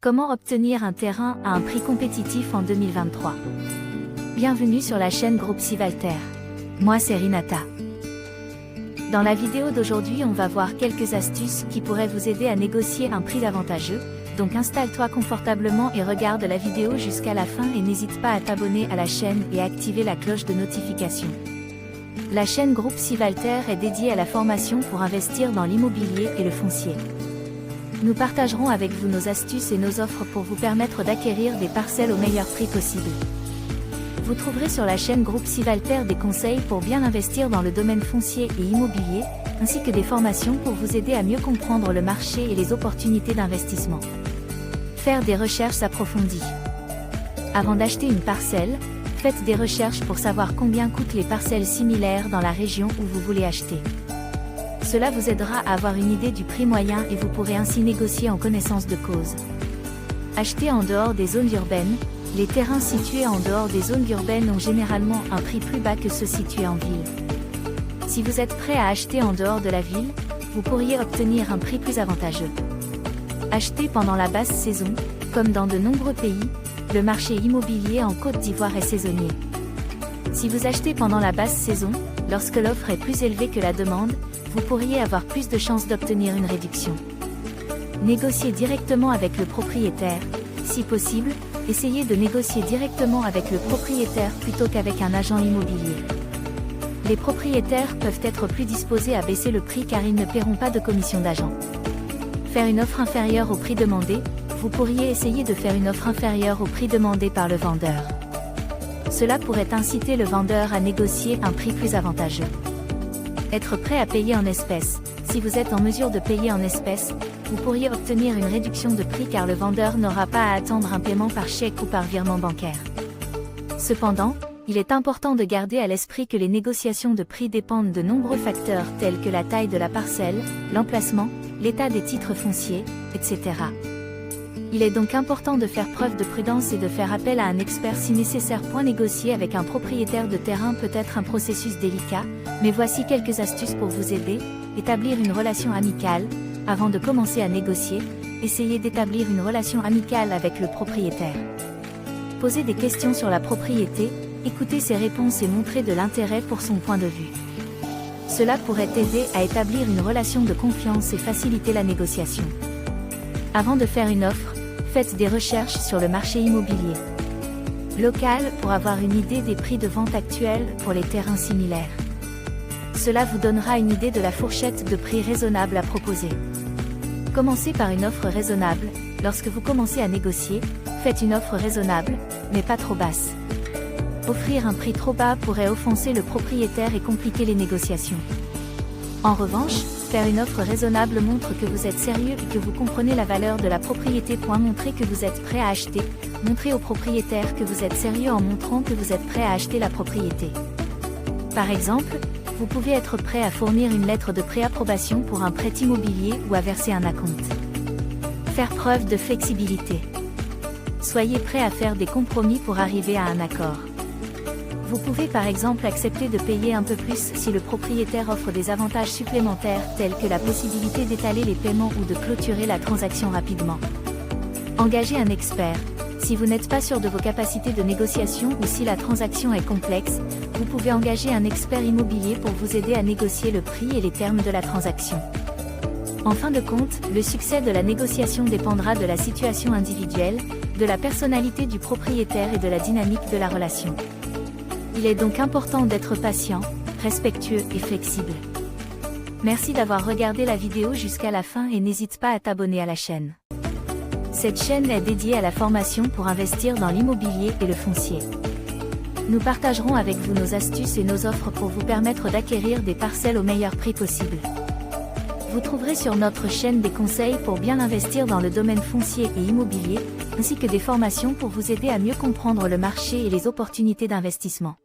Comment obtenir un terrain à un prix compétitif en 2023? Bienvenue sur la chaîne Groupe Civalter. Moi c'est Rinata. Dans la vidéo d'aujourd'hui on va voir quelques astuces qui pourraient vous aider à négocier un prix avantageux, donc installe-toi confortablement et regarde la vidéo jusqu'à la fin et n'hésite pas à t'abonner à la chaîne et activer la cloche de notification. La chaîne Groupe Civalter est dédiée à la formation pour investir dans l'immobilier et le foncier. Nous partagerons avec vous nos astuces et nos offres pour vous permettre d'acquérir des parcelles au meilleur prix possible. Vous trouverez sur la chaîne Groupe Civalter des conseils pour bien investir dans le domaine foncier et immobilier, ainsi que des formations pour vous aider à mieux comprendre le marché et les opportunités d'investissement. Faire des recherches approfondies. Avant d'acheter une parcelle, faites des recherches pour savoir combien coûtent les parcelles similaires dans la région où vous voulez acheter. Cela vous aidera à avoir une idée du prix moyen et vous pourrez ainsi négocier en connaissance de cause. Acheter en dehors des zones urbaines. Les terrains situés en dehors des zones urbaines ont généralement un prix plus bas que ceux situés en ville. Si vous êtes prêt à acheter en dehors de la ville, vous pourriez obtenir un prix plus avantageux. Acheter pendant la basse saison, comme dans de nombreux pays, le marché immobilier en Côte d'Ivoire est saisonnier. Si vous achetez pendant la basse saison, lorsque l'offre est plus élevée que la demande, vous pourriez avoir plus de chances d'obtenir une réduction. Négocier directement avec le propriétaire. Si possible, essayez de négocier directement avec le propriétaire plutôt qu'avec un agent immobilier. Les propriétaires peuvent être plus disposés à baisser le prix car ils ne paieront pas de commission d'agent. Faire une offre inférieure au prix demandé. Vous pourriez essayer de faire une offre inférieure au prix demandé par le vendeur. Cela pourrait inciter le vendeur à négocier un prix plus avantageux. Être prêt à payer en espèces. Si vous êtes en mesure de payer en espèces, vous pourriez obtenir une réduction de prix car le vendeur n'aura pas à attendre un paiement par chèque ou par virement bancaire. Cependant, il est important de garder à l'esprit que les négociations de prix dépendent de nombreux facteurs tels que la taille de la parcelle, l'emplacement, l'état des titres fonciers, etc. Il est donc important de faire preuve de prudence et de faire appel à un expert si nécessaire. Négocier avec un propriétaire de terrain peut être un processus délicat, mais voici quelques astuces pour vous aider. Établir une relation amicale. Avant de commencer à négocier, essayez d'établir une relation amicale avec le propriétaire. Posez des questions sur la propriété, écoutez ses réponses et montrez de l'intérêt pour son point de vue. Cela pourrait aider à établir une relation de confiance et faciliter la négociation. Avant de faire une offre, faites des recherches sur le marché immobilier local pour avoir une idée des prix de vente actuels pour les terrains similaires. Cela vous donnera une idée de la fourchette de prix raisonnable à proposer. Commencez par une offre raisonnable. Lorsque vous commencez à négocier, faites une offre raisonnable, mais pas trop basse. Offrir un prix trop bas pourrait offenser le propriétaire et compliquer les négociations. En revanche, faire une offre raisonnable montre que vous êtes sérieux et que vous comprenez la valeur de la propriété. Montrez que vous êtes prêt à acheter. Montrez au propriétaire que vous êtes sérieux en montrant que vous êtes prêt à acheter la propriété. Par exemple, vous pouvez être prêt à fournir une lettre de préapprobation pour un prêt immobilier ou à verser un acompte. Faire preuve de flexibilité. Soyez prêt à faire des compromis pour arriver à un accord. Vous pouvez par exemple accepter de payer un peu plus si le propriétaire offre des avantages supplémentaires tels que la possibilité d'étaler les paiements ou de clôturer la transaction rapidement. Engagez un expert. Si vous n'êtes pas sûr de vos capacités de négociation ou si la transaction est complexe, vous pouvez engager un expert immobilier pour vous aider à négocier le prix et les termes de la transaction. En fin de compte, le succès de la négociation dépendra de la situation individuelle, de la personnalité du propriétaire et de la dynamique de la relation. Il est donc important d'être patient, respectueux et flexible. Merci d'avoir regardé la vidéo jusqu'à la fin et n'hésite pas à t'abonner à la chaîne. Cette chaîne est dédiée à la formation pour investir dans l'immobilier et le foncier. Nous partagerons avec vous nos astuces et nos offres pour vous permettre d'acquérir des parcelles au meilleur prix possible. Vous trouverez sur notre chaîne des conseils pour bien investir dans le domaine foncier et immobilier, ainsi que des formations pour vous aider à mieux comprendre le marché et les opportunités d'investissement.